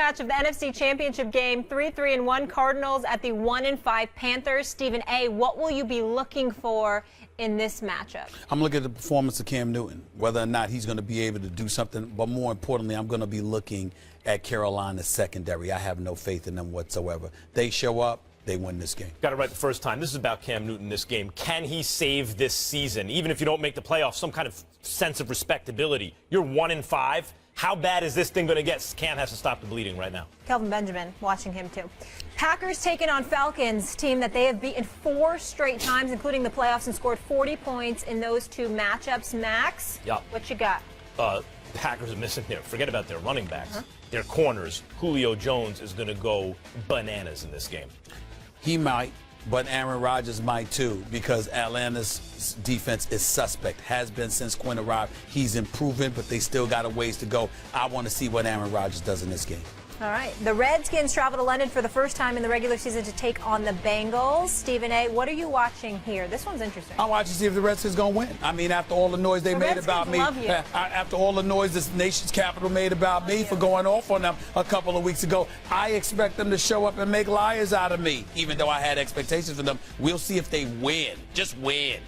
match of the NFC Championship game, 3-3-1 Cardinals at the 1-5 Panthers. Stephen A., what will you be looking for in this matchup? I'm looking at the performance of Cam Newton, whether or not he's going to be able to do something. But more importantly, I'm going to be looking at Carolina's secondary. I have no faith in them whatsoever. They show up, they win this game. Got it right the first time. This is about Cam Newton, this game. Can he save this season? Even if you don't make the playoffs, some kind of sense of respectability. You're 1-5. How bad is this thing going to get? Cam has to stop the bleeding right now. Kelvin Benjamin, watching him too. Packers taking on Falcons, team that they have beaten 4 straight times, including the playoffs, and scored 40 points in those 2 matchups. Max, what you got? Packers are missing there. Forget about their running backs. Their corners. Julio Jones is going to go bananas in this game. He might, but Aaron Rodgers might too, because Atlanta's defense is suspect. Has been since Quinn arrived. He's improving, but they still got a ways to go. I want to see what Aaron Rodgers does in this game. All right. The Redskins travel to London for the first time in the regular season to take on the Bengals. Stephen A., what are you watching here? This one's interesting. I'm watching to see if the Redskins going to win. I mean, after all the noise they made about me, after all the noise this nation's capital made about me for going off on them a couple of weeks ago, I expect them to show up and make liars out of me, even though I had expectations for them. We'll see if they win. Just win.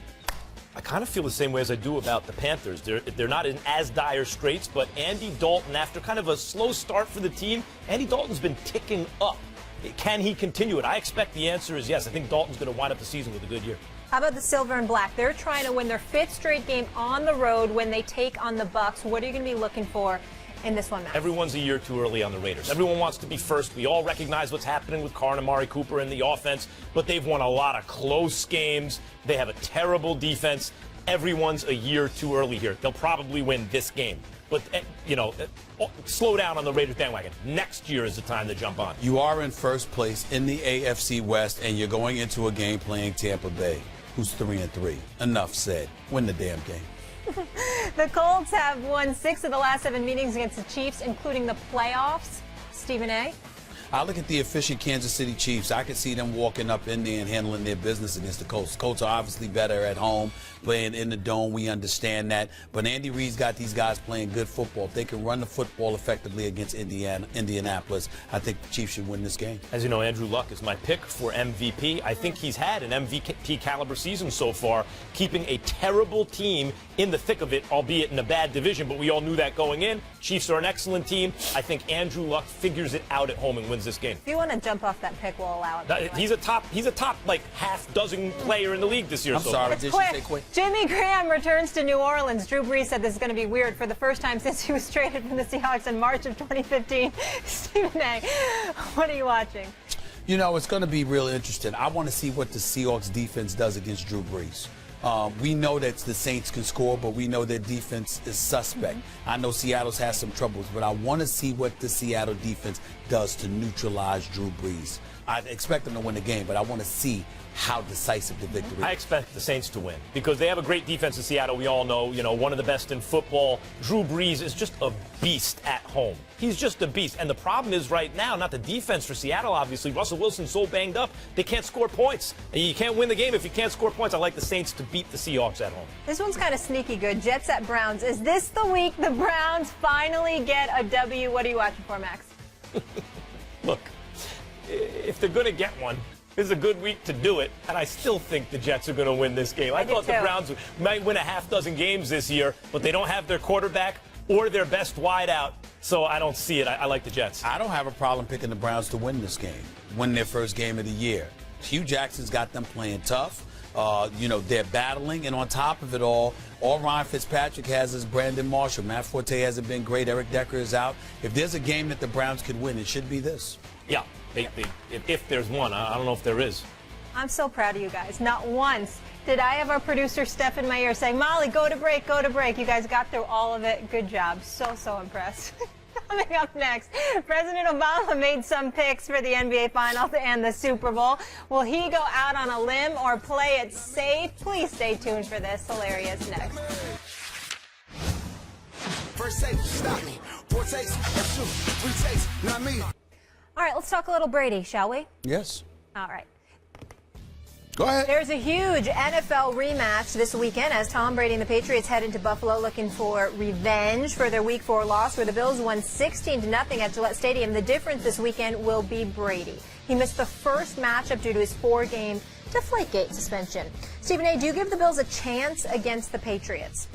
I kind of feel the same way as I do about the Panthers. They're not in as dire straits, but Andy Dalton, after kind of a slow start for the team, Andy Dalton's been ticking up. Can he continue it? I expect the answer is yes. I think Dalton's going to wind up the season with a good year. How about the Silver and Black? They're trying to win their 5th straight game on the road when they take on the Bucs. What are you going to be looking for in this one, Matt? Everyone's a year too early on the Raiders. Everyone wants to be first. We all recognize what's happening with Carr and Amari Cooper in the offense, but they've won a lot of close games. They have a terrible defense. Everyone's a year too early here. They'll probably win this game. But, slow down on the Raiders bandwagon. Next year is the time to jump on. You are in first place in the AFC West, and you're going into a game playing Tampa Bay, who's 3-3. Enough said. Win the damn game. The Colts have won 6 of the last 7 meetings against the Chiefs, including the playoffs. Stephen A.? I look at the efficient Kansas City Chiefs. I could see them walking up in there and handling their business against the Colts. Colts are obviously better at home, playing in the dome. We understand that. But Andy Reid's got these guys playing good football. If they can run the football effectively against Indianapolis, I think the Chiefs should win this game. As you know, Andrew Luck is my pick for MVP. I think he's had an MVP caliber season so far, keeping a terrible team in the thick of it, albeit in a bad division. But we all knew that going in. Chiefs are an excellent team. I think Andrew Luck figures it out at home and wins this game. If you want to jump off that pick, we'll allow it. He's a top like half-dozen player in the league this year. I'm sorry, did you say quick? Jimmy Graham returns to New Orleans. Drew Brees said this is going to be weird for the first time since he was traded from the Seahawks in March of 2015. Stephen A., what are you watching? You know, it's going to be real interesting. I want to see what the Seahawks defense does against Drew Brees. We know that the Saints can score, but we know their defense is suspect. I know Seattle's has some troubles, but I want to see what the Seattle defense does to neutralize Drew Brees. I expect them to win the game, but I want to see how decisive the victory is. I expect the Saints to win because they have a great defense in Seattle. We all know, one of the best in football. Drew Brees is just a beast at home. He's just a beast. And the problem is right now, not the defense for Seattle, obviously. Russell Wilson's so banged up, they can't score points. And you can't win the game if you can't score points. I like the Saints to beat the Seahawks at home. This one's kind of sneaky good. Jets at Browns. Is this the week the Browns finally get a W? What are you watching for, Max? Look, if they're going to get one, this is a good week to do it, and I still think the Jets are going to win this game. I thought the Browns might win a half-dozen games this year, but they don't have their quarterback or their best wideout, so I don't see it. I like the Jets. I don't have a problem picking the Browns to win this game, win their first game of the year. Hugh Jackson's got them playing tough. They're battling, and on top of it all Ryan Fitzpatrick has is Brandon Marshall. Matt Forte hasn't been great. Eric Decker is out. If there's a game that the Browns could win, it should be this. Yeah, if there's one. I don't know if there is. I'm so proud of you guys. Not once did I have our producer Steph in my ear saying, Molly, go to break, go to break. You guys got through all of it. Good job. So impressed. Coming up next, President Obama made some picks for the NBA Finals and the Super Bowl. Will he go out on a limb or play it safe? Please stay tuned for this. Hilarious next. First take, stop me. 4 takes, that's 2. 3 takes, not me. All right, let's talk a little Brady, shall we? Yes. All right. Go ahead. There's a huge NFL rematch this weekend as Tom Brady and the Patriots head into Buffalo looking for revenge for their Week 4 loss where the Bills won 16-0 at Gillette Stadium. The difference this weekend will be Brady. He missed the first matchup due to his 4-game Deflategate suspension. Stephen A., do you give the Bills a chance against the Patriots?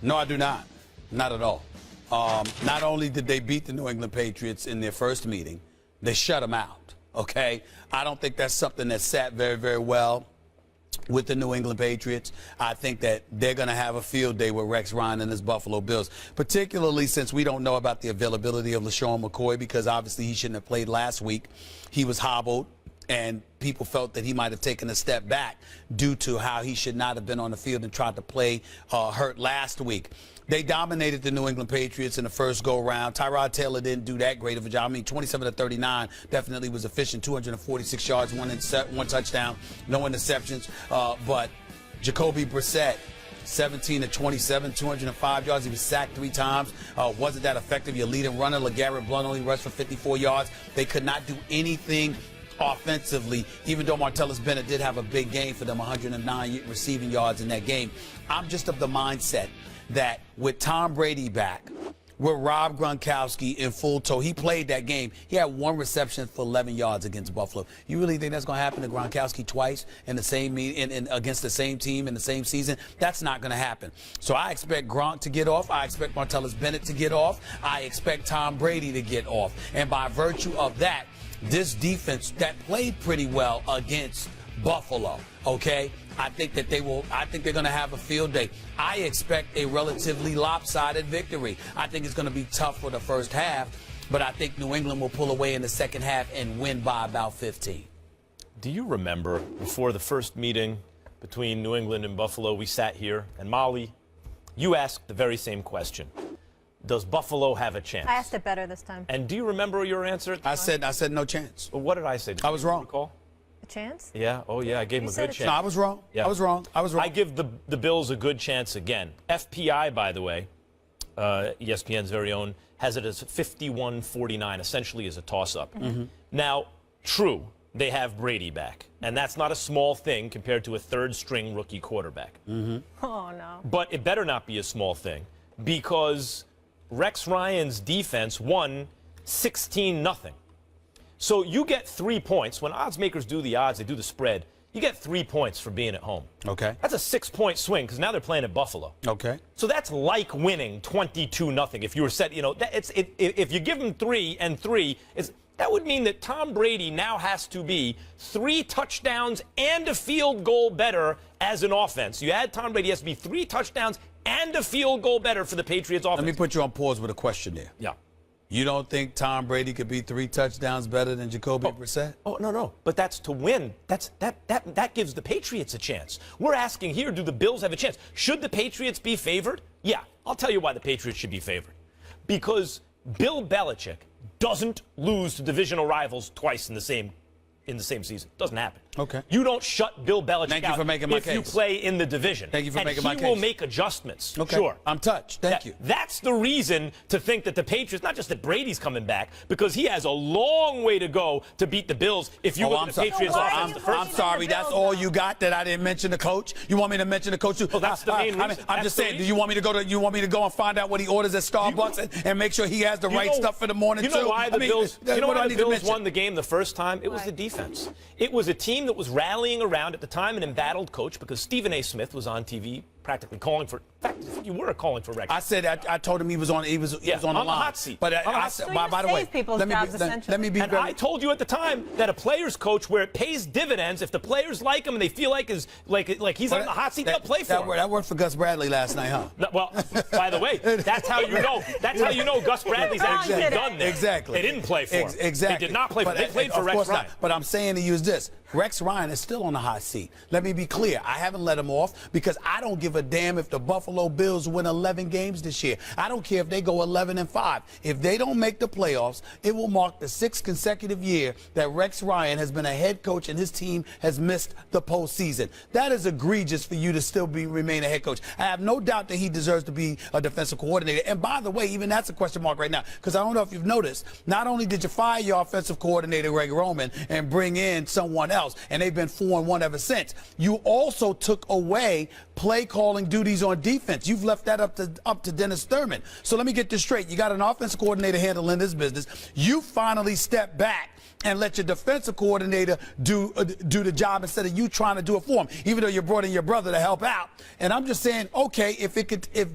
No, I do not. Not at all. Not only did they beat the New England Patriots in their first meeting, they shut them out. Okay, I don't think that's something that sat very, very well with the New England Patriots. I think that they're going to have a field day with Rex Ryan and his Buffalo Bills, particularly since we don't know about the availability of LaShawn McCoy because obviously he shouldn't have played last week. He was hobbled, and people felt that he might have taken a step back due to how he should not have been on the field and tried to play hurt last week. They dominated the New England Patriots in the first go-round. Tyrod Taylor didn't do that great of a job. I mean, 27-39 definitely was efficient. 246 yards, one touchdown, no interceptions. But Jacoby Brissett, 17-27, 205 yards. He was sacked 3 times. Wasn't that effective? Your leading runner, LeGarrette Blount, only rushed for 54 yards. They could not do anything offensively, even though Martellus Bennett did have a big game for them, 109 receiving yards in that game. I'm just of the mindset that with Tom Brady back, with Rob Gronkowski in full tow, he played that game. He had 1 reception for 11 yards against Buffalo. You really think that's going to happen to Gronkowski twice in the same against the same team in the same season? That's not going to happen. So I expect Gronk to get off. I expect Martellus Bennett to get off. I expect Tom Brady to get off. And by virtue of that, this defense that played pretty well against Buffalo, okay? I think that they're going to have a field day. I expect a relatively lopsided victory. I think it's going to be tough for the first half, but I think New England will pull away in the second half and win by about 15. Do you remember before the first meeting between New England and Buffalo, we sat here, and Molly, you asked the very same question. Does Buffalo have a chance? I asked it better this time. And do you remember your answer at the time? I said no chance. Well, what did I say? I was wrong. Recall? A chance? Yeah. Oh, yeah. I gave him a good chance. No, I was wrong. Yeah. I was wrong. I give the Bills a good chance again. FPI, by the way, ESPN's very own, has it as 51-49, essentially as a toss-up. Mm-hmm. Now, true, they have Brady back, and that's not a small thing compared to a third-string rookie quarterback. Mm-hmm. Oh, no. But it better not be a small thing because Rex Ryan's defense won 16-0. So you get 3 points. When odds makers do the odds, they do the spread. You get 3 points for being at home. Okay. That's a 6-point swing because now they're playing at Buffalo. Okay. So that's like winning 22-0. If you were set, if you give them 3 and 3, that would mean that Tom Brady now has to be 3 touchdowns and a field goal better as an offense. You add Tom Brady, he has to be 3 touchdowns and a field goal better for the Patriots offense. Let me put you on pause with a question there. Yeah. You don't think Tom Brady could be 3 touchdowns better than Jacoby Brissett? Oh, no. But that's to win. That gives the Patriots a chance. We're asking here, do the Bills have a chance? Should the Patriots be favored? Yeah, I'll tell you why the Patriots should be favored. Because Bill Belichick doesn't lose to divisional rivals twice in the same season. Doesn't happen. Okay. You don't shut Bill Belichick Thank you for making my if case. you play in the division. Thank you for making my case. And he will make adjustments. Okay. Sure. I'm touched. Thank you. That's the reason to think that the Patriots, not just that Brady's coming back, because he has a long way to go to beat the Bills if you look at the Patriots offense. I'm sorry. That's all you got that I didn't mention the coach? You want me to mention the coach too? Well, that's the main reason. I'm just saying, do you want me to go and find out what he orders at Starbucks and make sure he has the right stuff for the morning too? You know why the Bills won the game the first time? It was Why? the defense. It was a team that was rallying around at the time an embattled coach because Stephen A. Smith was on TV practically calling for. In fact, you were calling for Rex. I said I told him he was on. He was on the line. hot seat. But I said, by the way, let me be. And I told you at the time that a player's coach, where it pays dividends, if the players like him and they feel like he's on the hot seat, they'll play for him. That worked for Gus Bradley last night, huh? No, well, by the way, that's how you know. That's how you know Gus Bradley's actually done there. Exactly. They didn't play for him. Exactly. They did not play for him. They played for Rex Ryan. But I'm saying to use this. Rex Ryan is still on the hot seat. Let me be clear. I haven't let him off because I don't give a damn if the Buffalo Bills win 11 games this year. I don't care if they go 11-5. If they don't make the playoffs, it will mark the 6th consecutive year that Rex Ryan has been a head coach and his team has missed the postseason. That is egregious for you to still remain a head coach. I have no doubt that he deserves to be a defensive coordinator. And by the way, even that's a question mark right now because I don't know if you've noticed, not only did you fire your offensive coordinator, Greg Roman, and bring in someone else, themselves, and they've been 4-1 ever since. You also took away play calling duties on defense. You've left that up to Dennis Thurman. So let me get this straight. You got an offensive coordinator handling this business. You finally step back and let your defensive coordinator do the job instead of you trying to do it for him, even though you brought in your brother to help out. And I'm just saying, okay, if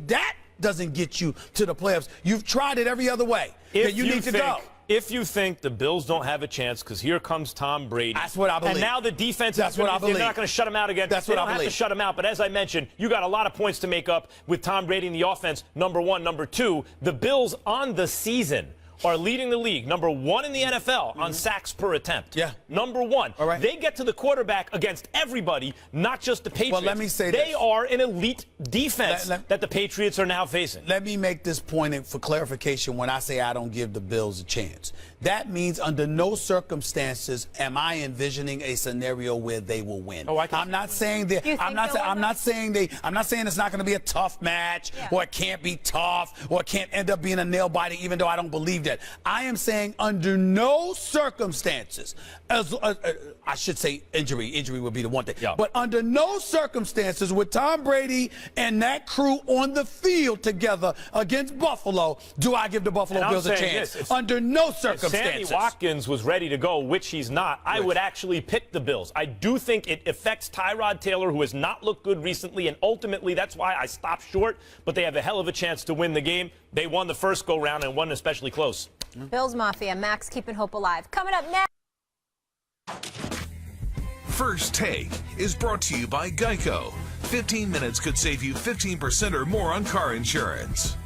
that doesn't get you to the playoffs, you've tried it every other way. Then you need to go. If you think the Bills don't have a chance, because here comes Tom Brady. That's what I believe. And now the defense That's what I believe. They're not going to shut him out again. That's what I believe. They don't have to shut him out. But as I mentioned, you got a lot of points to make up with Tom Brady in the offense, number one. Number two, the Bills on the season are leading the league, number one in the NFL on sacks per attempt. Yeah. Number one. All right. They get to the quarterback against everybody, not just the Patriots. Well, let me say they this. are an elite defense that the Patriots are now facing. Let me make this point for clarification when I say I don't give the Bills a chance. That means under no circumstances am I envisioning a scenario where they will win. Oh, I'm not saying that. I'm not saying it's not going to be a tough match, or it can't be tough, or it can't end up being a nail biter, even though I don't believe that. I am saying under no circumstances, I should say injury would be the one thing, but under no circumstances with Tom Brady and that crew on the field together against Buffalo do I give the Buffalo Bills a chance. Under no circumstances. Sammy Watkins was ready to go, which he's not. I would actually pick the Bills. I do think it affects Tyrod Taylor, who has not looked good recently, and ultimately that's why I stopped short. But they have a hell of a chance to win the game. They won the first go-round and won especially close. Bills Mafia, Max keeping hope alive. Coming up next. First Take is brought to you by Geico. 15 minutes could save you 15% or more on car insurance.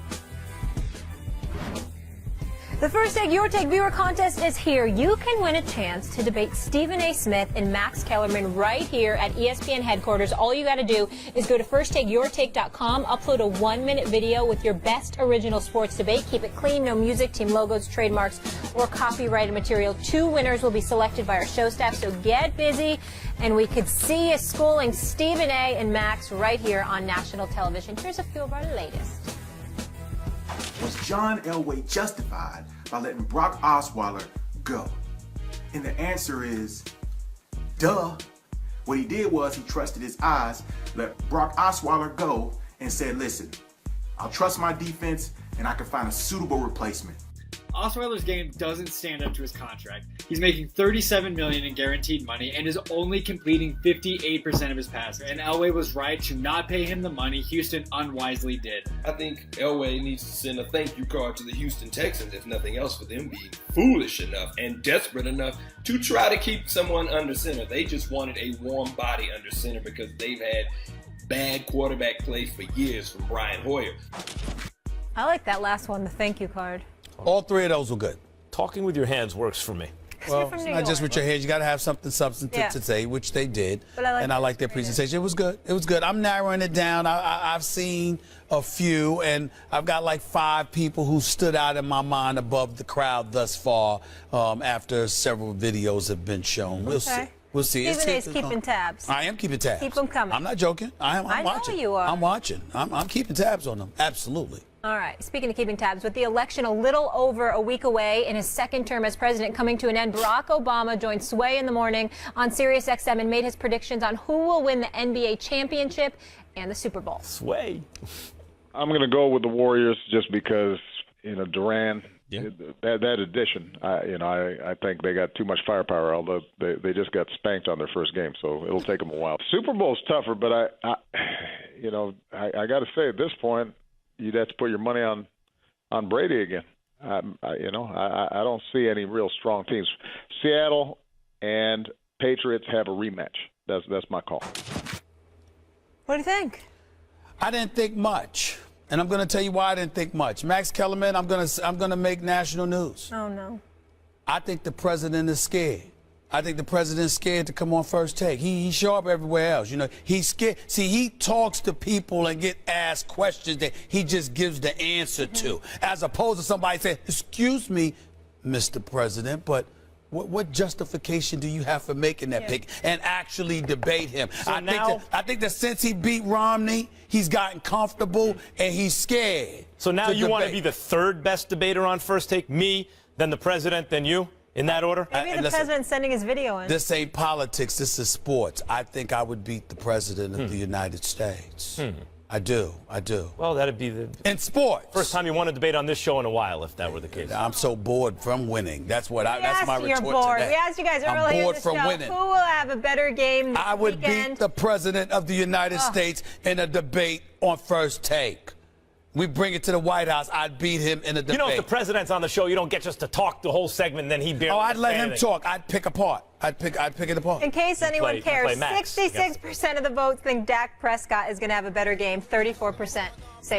The First Take, Your Take viewer contest is here. You can win a chance to debate Stephen A. Smith and Max Kellerman right here at ESPN headquarters. All you got to do is go to firsttakeyourtake.com, upload a 1-minute video with your best original sports debate. Keep it clean, no music, team logos, trademarks, or copyrighted material. 2 winners will be selected by our show staff, so get busy. And we could see you schooling Stephen A. and Max right here on national television. Here's a few of our latest. Was John Elway justified by letting Brock Osweiler go? And the answer is, duh. What he did was he trusted his eyes, let Brock Osweiler go, and said, listen, I'll trust my defense and I can find a suitable replacement. Osweiler's game doesn't stand up to his contract. He's making $37 million in guaranteed money and is only completing 58% of his passes. And Elway was right to not pay him the money Houston unwisely did. I think Elway needs to send a thank you card to the Houston Texans, if nothing else, for them being foolish enough and desperate enough to try to keep someone under center. They just wanted a warm body under center because they've had bad quarterback play for years from Brian Hoyer. I like that last one, the thank you card. All 3 of those were good. Talking with your hands works for me. Well, it's not just with your hands. You got to have something substantive to say, which they did. But I like their presentation. It was good. It was good. I'm narrowing it down. I've seen a few, and I've got like 5 people who stood out in my mind above the crowd thus far after several videos have been shown. We'll see. We'll see. Stephen A's keeping tabs. I am keeping tabs. Keep them coming. I'm not joking. I'm I watching. know you are. I'm watching. I'm keeping tabs on them. Absolutely. All right. Speaking of keeping tabs, with the election a little over a week away and his second term as president coming to an end, Barack Obama joined Sway in the morning on SiriusXM and made his predictions on who will win the NBA championship and the Super Bowl. Sway. I'm going to go with the Warriors just because, Durant, Yeah. that addition, I think they got too much firepower, although they just got spanked on their first game, so it'll take them a while. Super Bowl's tougher, but I got to say at this point, you'd have to put your money on Brady again. I don't see any real strong teams. Seattle and Patriots have a rematch. That's my call. What do you think? I didn't think much, and I'm going to tell you why I didn't think much. Max Kellerman, I'm going to make national news. Oh no. I think the president is scared. I think the president's scared to come on First Take. He show up everywhere else. He's scared. See, he talks to people and get asked questions that he just gives the answer to, as opposed to somebody saying, "Excuse me, Mr. President, but what justification do you have for making that pick?" And actually debate him. So I think that since he beat Romney, he's gotten comfortable and he's scared. So now you want to be the 3rd best debater on First Take? Me, then the president, then you? In that order? Maybe the listen, president's sending his video in. This ain't politics. This is sports. I think I would beat the president of the United States. I do. Well, that'd be the In sports. first time you won a debate on this show in a while, if that were the case. I'm so bored from winning. That's what that's my You're retort bored. today. We asked you guys I'm earlier in bored the from show, winning. who will have a better game this I would weekend? beat the president of the United States in a debate on First Take. We bring it to the White House. I'd beat him in a debate. You know, if the president's on the show, you don't get just to talk the whole segment, and then he barely. Oh, I'd let say him anything. talk. I'd pick apart. I'd pick it apart. In case anyone play cares, Max. 66% of the votes think Dak Prescott is going to have a better game, 34% say